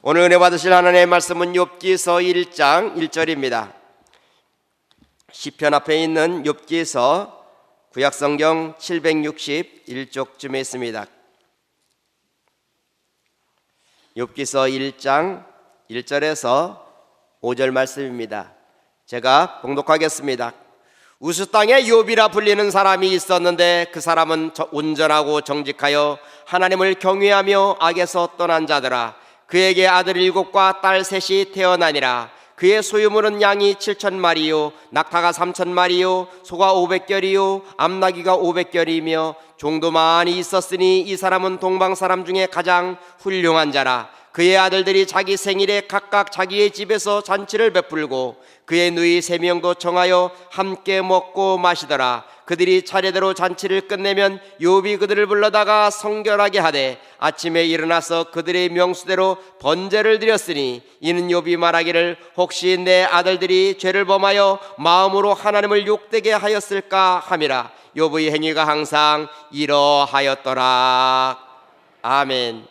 오늘 은혜 받으실 하나님의 말씀은 욥기서 1장 1절입니다. 시편 앞에 있는 욥기서 구약성경 761쪽쯤에 있습니다. 욥기서 1장 1절에서 5절 말씀입니다. 제가 봉독하겠습니다. 우스 땅에 욥이라 불리는 사람이 있었는데 그 사람은 온전하고 정직하여 하나님을 경외하며 악에서 떠난 자더라. 그에게 아들 7과 딸 3이 태어나니라. 그의 소유물은 양이 7,000마리요 낙타가 3,000마리요 소가 500결이요 암나귀가 500결이며 종도 많이 있었으니 이 사람은 동방 사람 중에 가장 훌륭한 자라. 그의 아들들이 자기 생일에 각각 자기의 집에서 잔치를 베풀고 그의 누이 3명도 정하여 함께 먹고 마시더라. 그들이 차례대로 잔치를 끝내면 욥이 그들을 불러다가 성결하게 하되 아침에 일어나서 그들의 명수대로 번제를 드렸으니 이는 욥이 말하기를 혹시 내 아들들이 죄를 범하여 마음으로 하나님을 욕되게 하였을까 함이라. 욥의 행위가 항상 이러하였더라. 아멘.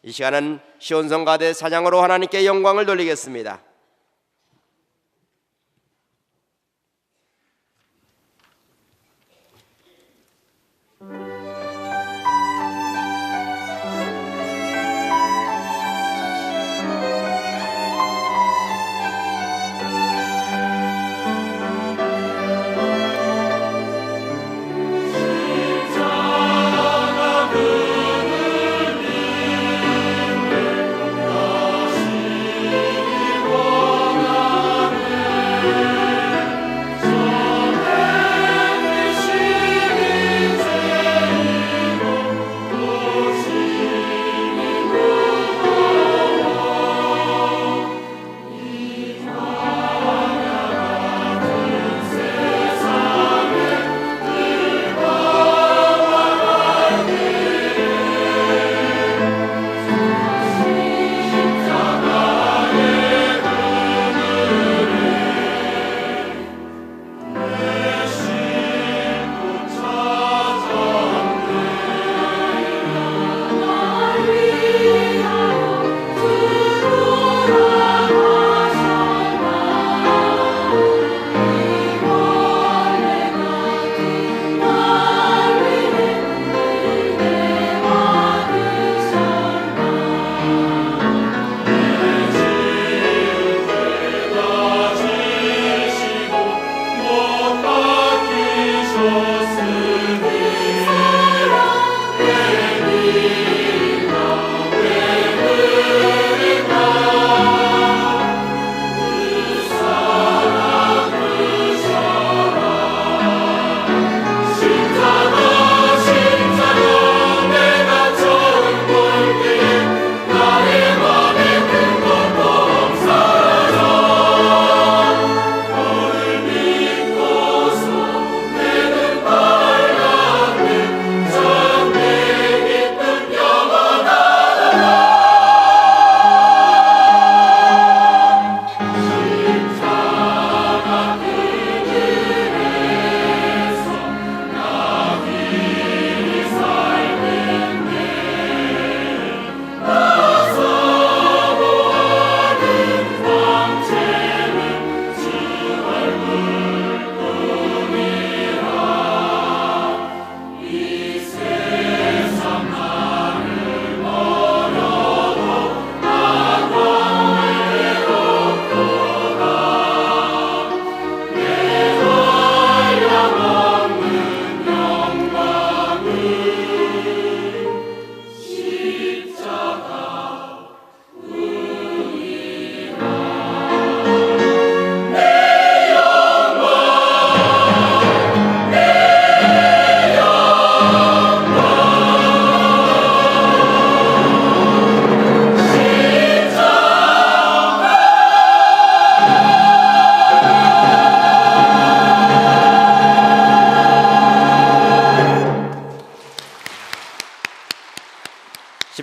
이 시간은 시온성가대 찬양으로 하나님께 영광을 돌리겠습니다.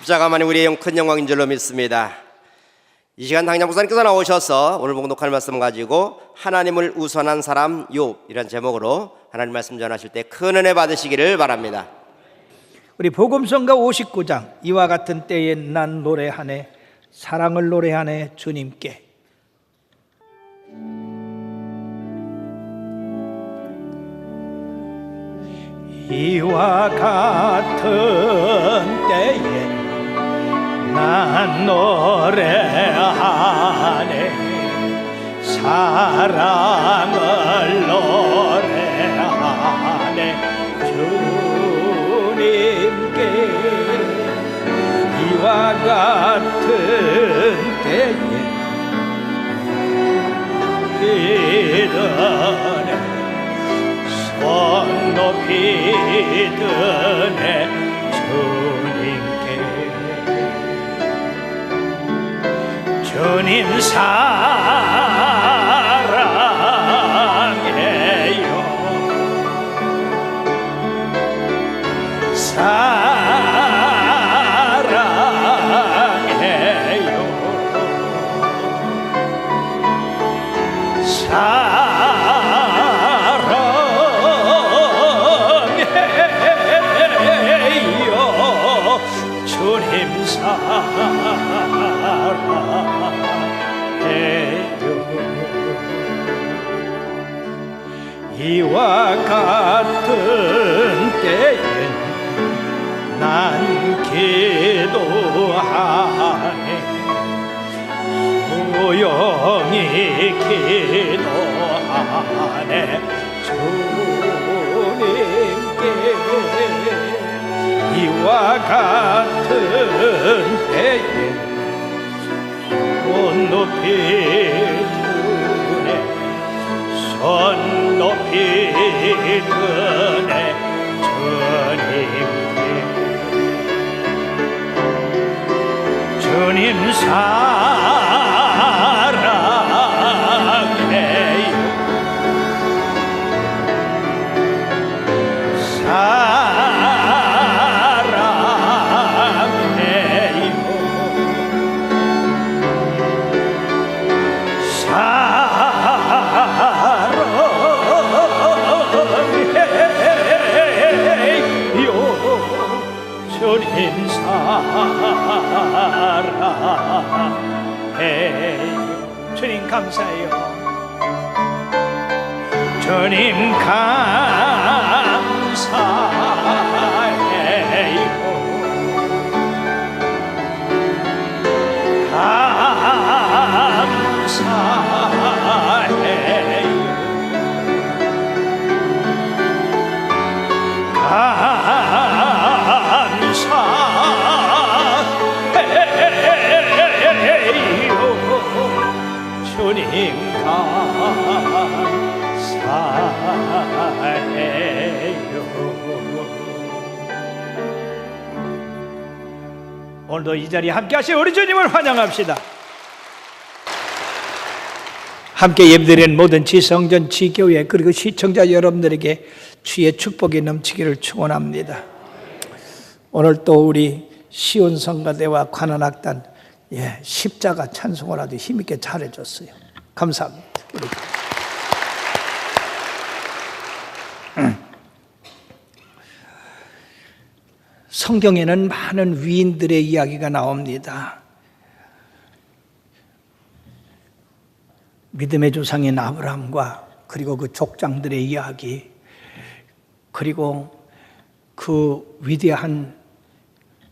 십자가만이 우리의 큰 영광인 줄로 믿습니다. 이 시간 당장 목사님께서 나오셔서 오늘 봉독할 말씀 가지고 하나님을 우선한 사람 욥 이런 제목으로 하나님 말씀 전하실 때 큰 은혜 받으시기를 바랍니다. 우리 복음성가 59장 이와 같은 때에 난 노래하네 사랑을 노래하네 주님께. 이와 같은 때에 난 노래하네 사랑을 노래하네 주님께. 이와 같은 때에 기도네 손 높이 드네 주님께. 주님 사랑해요 사랑해요 사랑해요 주님 사랑해요. 이와 같은 때에 난 기도하네 조용히 기도하네 주님께. 이와 같은 때에 손 높이 드네 손 높이 드네 주님께. 주님 사랑해요 사랑해요 사랑해요 주님 사랑해요. 주님 감사해요. 주님 감사해요. 감사해요. 감사해요 주님 감사해요. 오늘도 이 자리에 함께 하신 우리 주님을 환영합시다. 함께 예배드리는 모든 지성전, 지교회 그리고 시청자 여러분들에게 주의 축복이 넘치기를 축원합니다. 오늘 또 우리 시온성가대와 관원악단 십자가 찬송을 아주 힘있게 잘해줬어요. 감사합니다. 성경에는 많은 위인들의 이야기가 나옵니다. 믿음의 조상인 아브라함과 그리고 그 족장들의 이야기, 그리고 그 위대한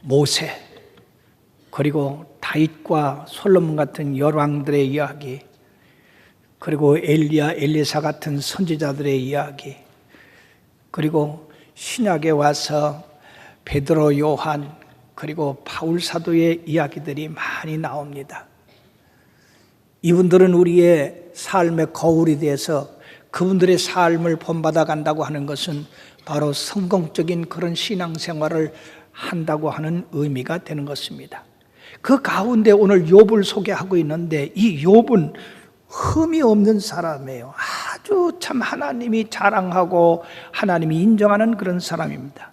모세, 그리고 다윗과 솔로몬 같은 열왕들의 이야기, 그리고 엘리야, 엘리사 같은 선지자들의 이야기, 그리고 신약에 와서 베드로, 요한, 그리고 바울 사도의 이야기들이 많이 나옵니다. 이분들은 우리의 삶의 거울이 돼서 그분들의 삶을 본받아 간다고 하는 것은 바로 성공적인 그런 신앙생활을 한다고 하는 의미가 되는 것입니다. 그 가운데 오늘 욥을 소개하고 있는데 이 욥은 흠이 없는 사람이에요. 아주 참 하나님이 자랑하고 하나님이 인정하는 그런 사람입니다.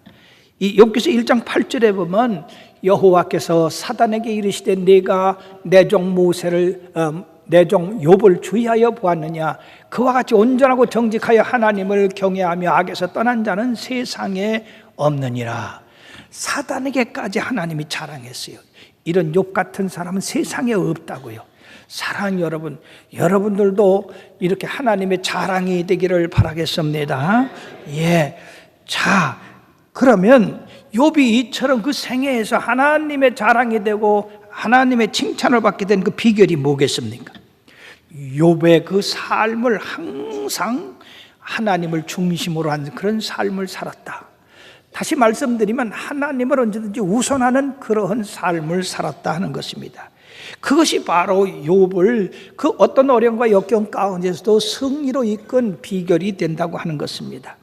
이 욥기서 1장 8절에 보면 여호와께서 사단에게 이르시되 네가 내 종 모세를 내 종 욥을 주의하여 보았느냐. 그와 같이 온전하고 정직하여 하나님을 경외하며 악에서 떠난 자는 세상에 없느니라. 사단에게까지 하나님이 자랑했어요. 이런 욥 같은 사람은 세상에 없다고요. 사랑하는 여러분, 여러분들도 이렇게 하나님의 자랑이 되기를 바라겠습니다. 예. 자, 그러면 욥이 이처럼 그 생애에서 하나님의 자랑이 되고 하나님의 칭찬을 받게 된 그 비결이 뭐겠습니까? 욥의 그 삶을 항상 하나님을 중심으로 한 그런 삶을 살았다. 다시 말씀드리면 하나님을 언제든지 우선하는 그러한 삶을 살았다 하는 것입니다. 그것이 바로 욥을 그 어떤 어려움과 역경 가운데서도 승리로 이끈 비결이 된다고 하는 것입니다.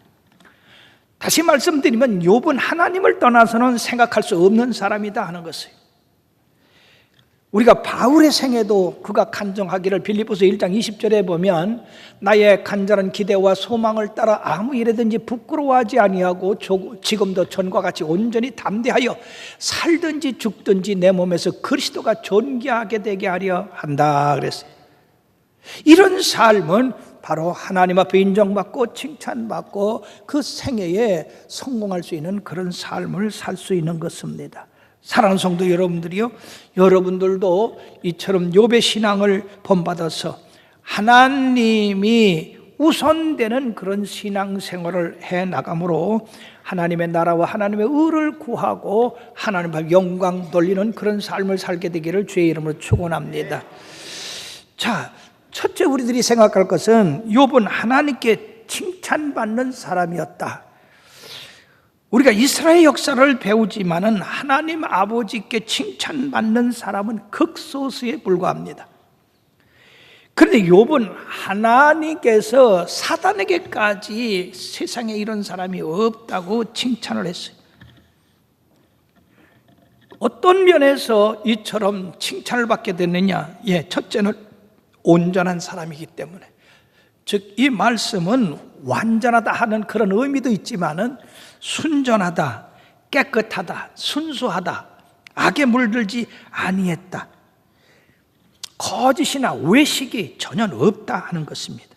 다시 말씀드리면 욥은 하나님을 떠나서는 생각할 수 없는 사람이다 하는 것이에요. 우리가 바울의 생애도 그가 간증하기를 빌립보서 1장 20절에 보면 나의 간절한 기대와 소망을 따라 아무 일에든지 부끄러워하지 아니하고 지금도 전과 같이 온전히 담대하여 살든지 죽든지 내 몸에서 그리스도가 존귀하게 되게 하려 한다 그랬어요. 이런 삶은 바로 하나님 앞에 인정받고 칭찬받고 그 생애에 성공할 수 있는 그런 삶을 살 수 있는 것입니다. 사랑하는 성도 여러분들이요, 여러분들도 이처럼 욥의 신앙을 본받아서 하나님이 우선되는 그런 신앙생활을 해나감으로 하나님의 나라와 하나님의 의를 구하고 하나님 앞에 영광 돌리는 그런 삶을 살게 되기를 주의 이름으로 축원합니다. 자, 첫째 우리들이 생각할 것은 욥은 하나님께 칭찬받는 사람이었다. 우리가 이스라엘 역사를 배우지만은 하나님 아버지께 칭찬받는 사람은 극소수에 불과합니다. 그런데 욥은 하나님께서 사단에게까지 세상에 이런 사람이 없다고 칭찬을 했어요. 어떤 면에서 이처럼 칭찬을 받게 됐느냐? 첫째는 온전한 사람이기 때문에, 즉 이 말씀은 완전하다 하는 그런 의미도 있지만은 순전하다, 깨끗하다, 순수하다, 악에 물들지 아니했다, 거짓이나 외식이 전혀 없다 하는 것입니다.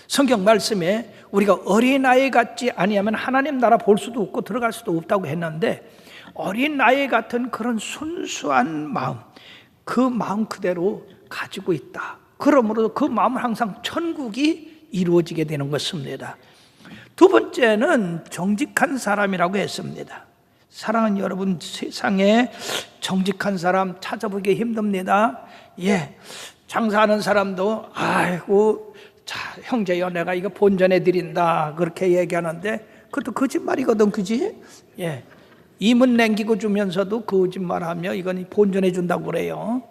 성경 말씀에 우리가 어린아이 같지 아니하면 하나님 나라 볼 수도 없고 들어갈 수도 없다고 했는데, 어린아이 같은 그런 순수한 마음, 그 마음 그대로 가지고 있다. 그러므로 그 마음은 항상 천국이 이루어지게 되는 것입니다. 두 번째는 정직한 사람이라고 했습니다. 사랑하는 여러분, 세상에 정직한 사람 찾아보기 힘듭니다. 장사하는 사람도 아이고 자, 형제여 내가 이거 본전해 드린다 그렇게 얘기하는데 그것도 거짓말이거든, 그지? 임은 남기고 주면서도 거짓말하며 이건 본전해 준다고 그래요.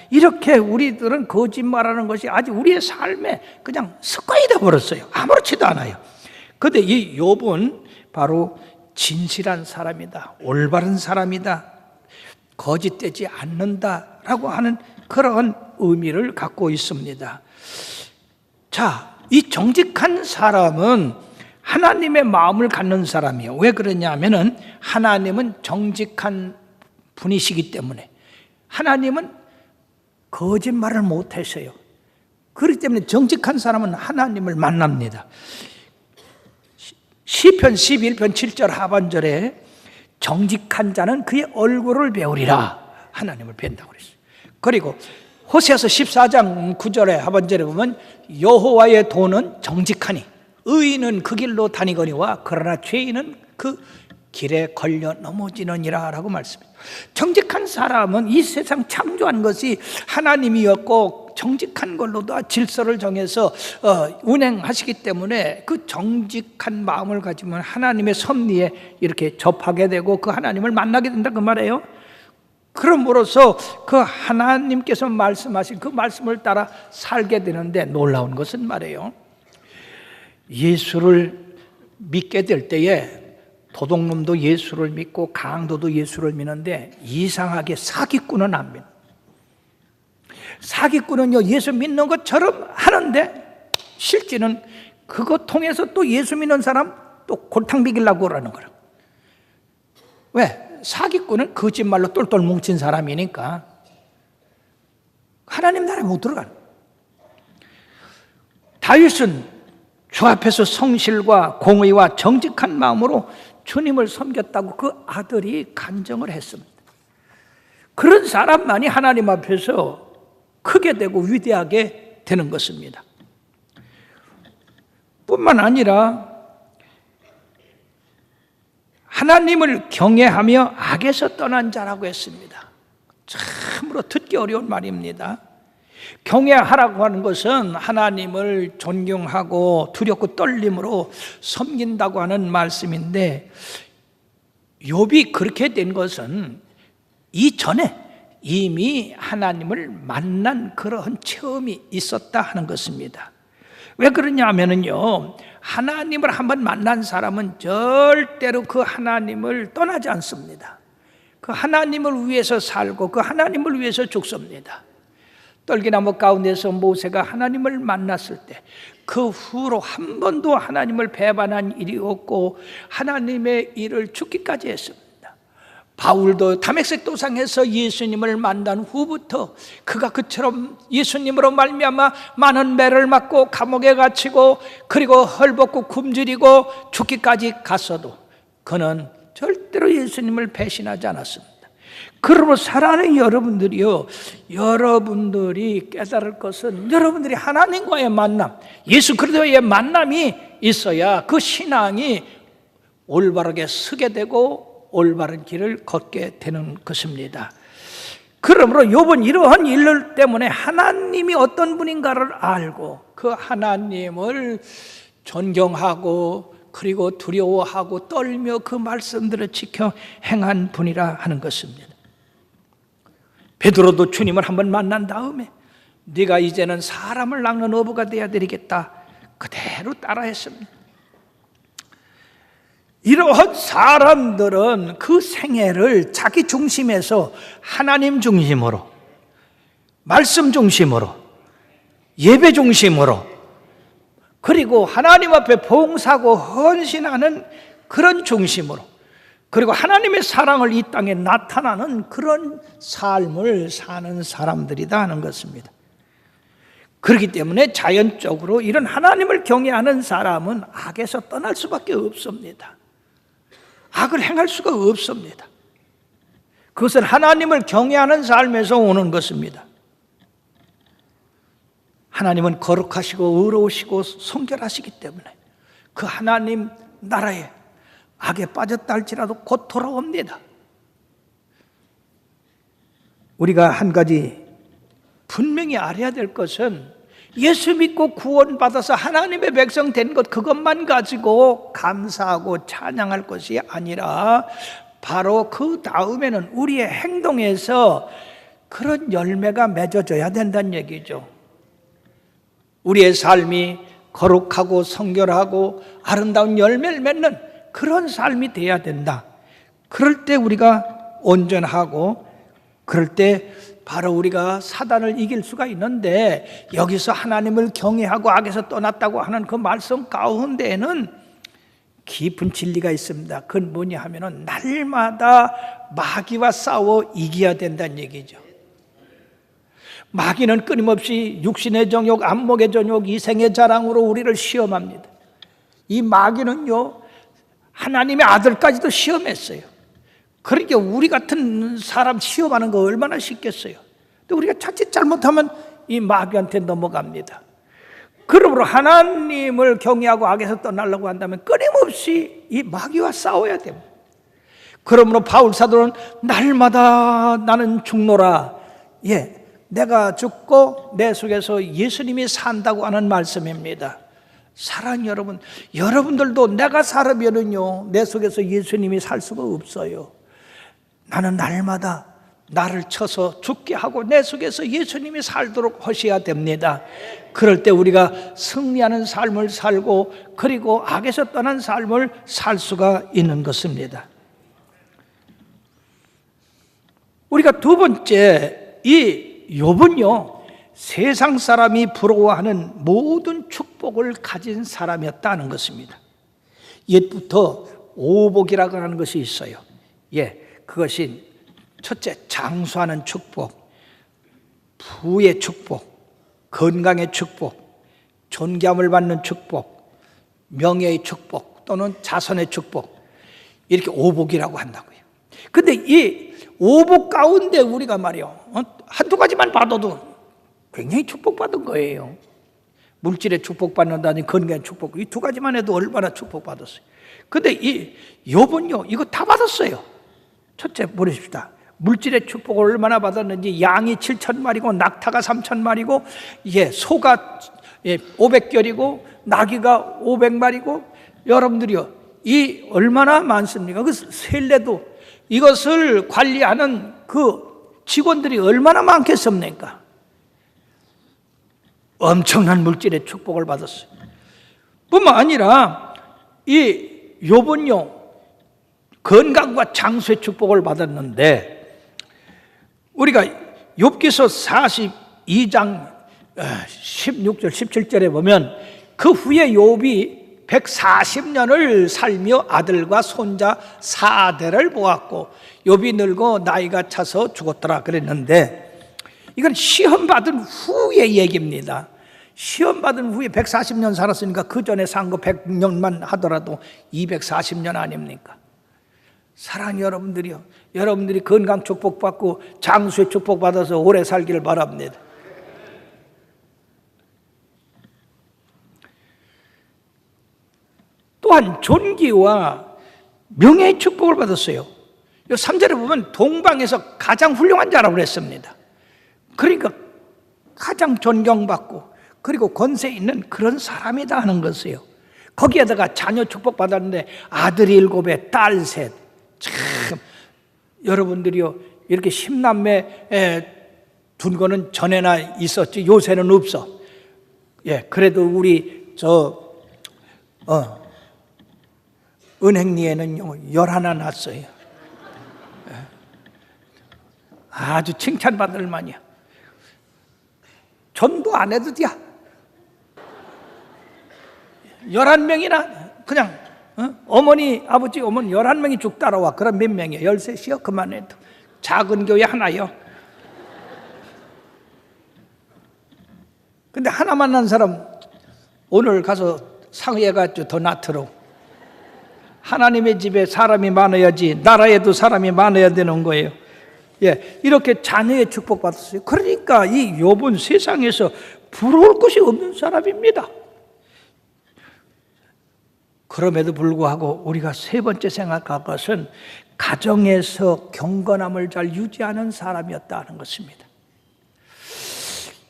이렇게 우리들은 거짓말하는 것이 아직 우리의 삶에 그냥 습관이 되어버렸어요. 아무렇지도 않아요. 그런데 이 욥은 바로 진실한 사람이다, 올바른 사람이다, 거짓되지 않는다라고 하는 그런 의미를 갖고 있습니다. 자, 이 정직한 사람은 하나님의 마음을 갖는 사람이에요. 왜 그러냐면은 하나님은 정직한 분이시기 때문에, 하나님은 거짓말을 못하셔요. 그렇기 때문에 정직한 사람은 하나님을 만납니다. 시편 11편 7절 하반절에 정직한 자는 그의 얼굴을 배우리라 하나님을 뵌다고 그랬어요. 그리고 호세아서 14장 9절에 하반절에 보면 여호와의 도는 정직하니 의인은 그 길로 다니거니와 그러나 죄인은 그 길에 걸려 넘어지느니라 라고 말씀합니다. 정직한 사람은 이 세상 창조한 것이 하나님이었고 정직한 걸로도 질서를 정해서 운행하시기 때문에 그 정직한 마음을 가지면 하나님의 섭리에 이렇게 접하게 되고 그 하나님을 만나게 된다 그 말이에요. 그럼으로써 그 하나님께서 말씀하신 그 말씀을 따라 살게 되는데, 놀라운 것은 말이에요, 예수를 믿게 될 때에 도둑놈도 예수를 믿고 강도도 예수를 믿는데 이상하게 사기꾼은 안 믿는. 사기꾼은요 예수 믿는 것처럼 하는데 실제는 그거 통해서 또 예수 믿는 사람 또 골탕 먹이려고 그러는 거라. 왜? 사기꾼은 거짓말로 똘똘 뭉친 사람이니까 하나님 나라에 못 들어가는. 다윗은 주 앞에서 성실과 공의와 정직한 마음으로 주님을 섬겼다고 그 아들이 간증을 했습니다. 그런 사람만이 하나님 앞에서 크게 되고 위대하게 되는 것입니다. 뿐만 아니라 하나님을 경외하며 악에서 떠난 자라고 했습니다. 참으로 듣기 어려운 말입니다. 경외하라고 하는 것은 하나님을 존경하고 두렵고 떨림으로 섬긴다고 하는 말씀인데, 욥이 그렇게 된 것은 이전에 이미 하나님을 만난 그러한 체험이 있었다 하는 것입니다. 왜 그러냐 하면요, 하나님을 한번 만난 사람은 절대로 그 하나님을 떠나지 않습니다. 그 하나님을 위해서 살고 그 하나님을 위해서 죽습니다. 떨기나무 가운데서 모세가 하나님을 만났을 때 그 후로 한 번도 하나님을 배반한 일이 없고 하나님의 일을 죽기까지 했습니다. 바울도 다메섹 도상에서 예수님을 만난 후부터 그가 그처럼 예수님으로 말미암아 많은 매를 맞고 감옥에 갇히고 그리고 헐벗고 굶주리고 죽기까지 갔어도 그는 절대로 예수님을 배신하지 않았습니다. 그러므로 사랑하는 여러분들이요, 여러분들이 깨달을 것은 여러분들이 하나님과의 만남, 예수 그리스도의 만남이 있어야 그 신앙이 올바르게 서게 되고 올바른 길을 걷게 되는 것입니다. 그러므로 욥은 이러한 일 때문에 하나님이 어떤 분인가를 알고 그 하나님을 존경하고 그리고 두려워하고 떨며 그 말씀들을 지켜 행한 분이라 하는 것입니다. 베드로도 주님을 한번 만난 다음에 네가 이제는 사람을 낚는 어부가 되어야 되겠다, 그대로 따라했습니다. 이러한 사람들은 그 생애를 자기 중심에서 하나님 중심으로, 말씀 중심으로, 예배 중심으로, 그리고 하나님 앞에 봉사하고 헌신하는 그런 중심으로, 그리고 하나님의 사랑을 이 땅에 나타나는 그런 삶을 사는 사람들이다 하는 것입니다. 그렇기 때문에 자연적으로 이런 하나님을 경외하는 사람은 악에서 떠날 수밖에 없습니다. 악을 행할 수가 없습니다. 그것은 하나님을 경외하는 삶에서 오는 것입니다. 하나님은 거룩하시고 의로우시고 성결하시기 때문에 그 하나님 나라에 악에 빠졌다 할지라도 곧 돌아옵니다. 우리가 한 가지 분명히 알아야 될 것은 예수 믿고 구원받아서 하나님의 백성 된 것, 그것만 가지고 감사하고 찬양할 것이 아니라 바로 그 다음에는 우리의 행동에서 그런 열매가 맺어져야 된다는 얘기죠. 우리의 삶이 거룩하고 성결하고 아름다운 열매를 맺는 그런 삶이 돼야 된다. 그럴 때 우리가 온전하고, 그럴 때 바로 우리가 사단을 이길 수가 있는데, 여기서 하나님을 경외하고 악에서 떠났다고 하는 그 말씀 가운데에는 깊은 진리가 있습니다. 그건 뭐냐 하면은 날마다 마귀와 싸워 이겨야 된다는 얘기죠. 마귀는 끊임없이 육신의 정욕, 안목의 정욕, 이생의 자랑으로 우리를 시험합니다. 이 마귀는요, 하나님의 아들까지도 시험했어요. 그러니까 우리 같은 사람 시험하는 거 얼마나 쉽겠어요. 근데 우리가 자칫 잘못하면 이 마귀한테 넘어갑니다. 그러므로 하나님을 경외하고 악에서 떠나려고 한다면 끊임없이 이 마귀와 싸워야 됩니다. 그러므로 바울 사도는 날마다 나는 죽노라, 내가 죽고 내 속에서 예수님이 산다고 하는 말씀입니다. 사랑하는 여러분, 여러분들도 내가 살으면은요, 내 속에서 예수님이 살 수가 없어요. 나는 날마다 나를 쳐서 죽게 하고 내 속에서 예수님이 살도록 하셔야 됩니다. 그럴 때 우리가 승리하는 삶을 살고, 그리고 악에서 떠난 삶을 살 수가 있는 것입니다. 우리가 두 번째, 이 욥은요, 세상 사람이 부러워하는 모든 축복을 가진 사람이었다는 것입니다. 옛부터 오복이라고 하는 것이 있어요. 그것이 첫째, 장수하는 축복, 부의 축복, 건강의 축복, 존귀함을 받는 축복, 명예의 축복 또는 자손의 축복, 이렇게 오복이라고 한다고요. 근데 이 오복 가운데 우리가 말이요, 한두 가지만 봐도 굉장히 축복받은 거예요. 물질에 축복받는다니 건강에 축복, 이 두 가지만 해도 얼마나 축복받았어요. 근데 이 욥은요, 이거 다 받았어요. 첫째 보십시다. 물질의 축복을 얼마나 받았는지, 양이 7,000마리고 낙타가 3,000마리고 소가 500결이고 나귀가 500마리고, 여러분들이요, 이 얼마나 많습니까? 그 셀레도 이것을 관리하는 그 직원들이 얼마나 많겠습니까? 엄청난 물질의 축복을 받았어요. 뿐만 아니라 이 욥은요, 건강과 장수의 축복을 받았는데, 우리가 욥기서 42장 16절 17절에 보면 그 후에 욥이 140년을 살며 아들과 손자 4대를 보았고 욥이 늙어 나이가 차서 죽었더라 그랬는데, 이건 시험받은 후의 얘기입니다. 시험받은 후에 140년 살았으니까 그 전에 산 거 100년만 하더라도 240년 아닙니까? 사랑하는 여러분들이요, 여러분들이 건강 축복받고 장수의 축복받아서 오래 살기를 바랍니다. 또한 존귀와 명예의 축복을 받았어요. 3절에 보면 동방에서 가장 훌륭한 자라고 그랬습니다. 그러니까 가장 존경받고 그리고 권세 있는 그런 사람이다 하는 것이에요. 거기에다가 자녀 축복받았는데 아들이 7에 딸 3. 참 여러분들이요, 이렇게 10남매 둔 거는 전에나 있었지 요새는 없어. 그래도 우리 은행리에는요 11 났어요. 아주 칭찬받을 만이야. 전도 안 해도 돼. 11명이나 그냥 어머니 아버지 어머니 11명이 쭉 따라와. 그럼 몇 명이에요? 13이요? 그만해도 작은 교회 하나요. 근데 하나 만난 사람 오늘 가서 상의해가 더 낫도록, 하나님의 집에 사람이 많아야지 나라에도 사람이 많아야 되는 거예요. 이렇게 자녀의 축복받았어요. 그러니까 이 욥은 세상에서 부러울 것이 없는 사람입니다. 그럼에도 불구하고 우리가 세 번째 생각할 것은 가정에서 경건함을 잘 유지하는 사람이었다는 것입니다.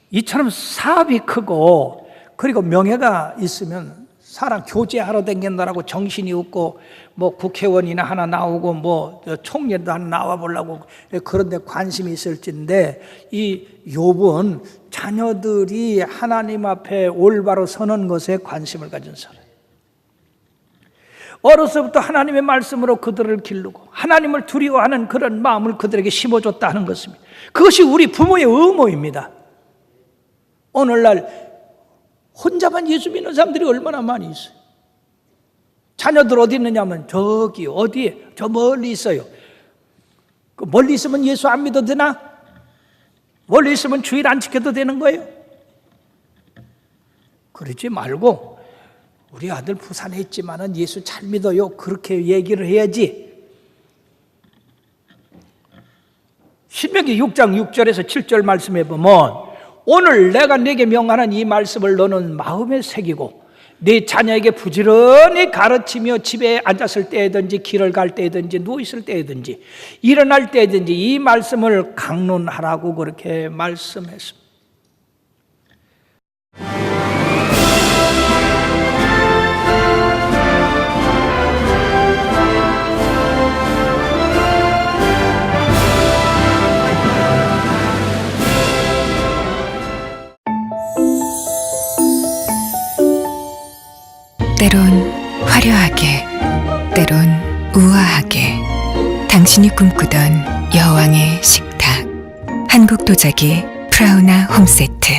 이처럼 사업이 크고 그리고 명예가 있으면 사람 교제하러 다닌다라고 정신이 없고, 뭐 국회의원이나 하나 나오고 뭐 총리도 하나 나와 보려고 그런 데 관심이 있을진데, 이 욥은 자녀들이 하나님 앞에 올바로 서는 것에 관심을 가진 사람. 어려서부터 하나님의 말씀으로 그들을 기르고 하나님을 두려워하는 그런 마음을 그들에게 심어줬다 하는 것입니다. 그것이 우리 부모의 의무입니다. 오늘날 혼자만 예수 믿는 사람들이 얼마나 많이 있어요. 자녀들 어디 있느냐면 저기 어디에 저 멀리 있어요. 그 멀리 있으면 예수 안 믿어도 되나? 멀리 있으면 주일 안 지켜도 되는 거예요? 그러지 말고 우리 아들 부산에 있지만은 예수 잘 믿어요, 그렇게 얘기를 해야지. 신명기 6장 6절에서 7절 말씀해 보면, 오늘 내가 네게 명하는 이 말씀을 너는 마음에 새기고 네 자녀에게 부지런히 가르치며 집에 앉았을 때든지 길을 갈 때든지 누워 있을 때든지 일어날 때든지 이 말씀을 강론하라고 그렇게 말씀했습니다. 때론 화려하게, 때론 우아하게, 당신이 꿈꾸던 여왕의 식탁. 한국도자기 프라우나 홈세트.